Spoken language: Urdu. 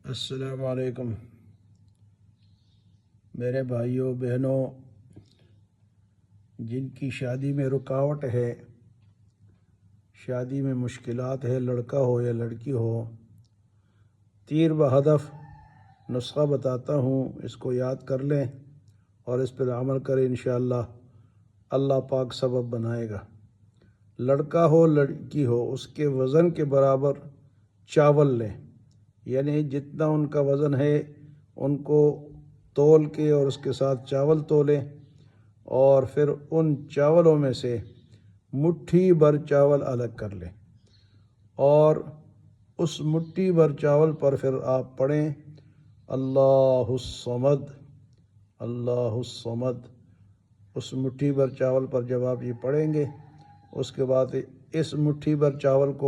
السلام علیکم میرے بھائیوں بہنوں، جن کی شادی میں رکاوٹ ہے، شادی میں مشکلات ہے، لڑکا ہو یا لڑکی ہو، تیر بہدف نسخہ بتاتا ہوں، اس کو یاد کر لیں اور اس پر عمل کریں، انشاءاللہ اللہ پاک سبب بنائے گا۔ لڑکا ہو لڑکی ہو، اس کے وزن کے برابر چاول لیں، یعنی جتنا ان کا وزن ہے ان کو تول کے اور اس کے ساتھ چاول تولیں، اور پھر ان چاولوں میں سے مٹھی بھر چاول الگ کر لیں، اور اس مٹھی بھر چاول پر پھر آپ پڑھیں اللہ الصمد، اللہ الصمد۔ اس مٹھی بھر چاول پر جب آپ یہ پڑھیں گے، اس کے بعد اس مٹھی بھر چاول کو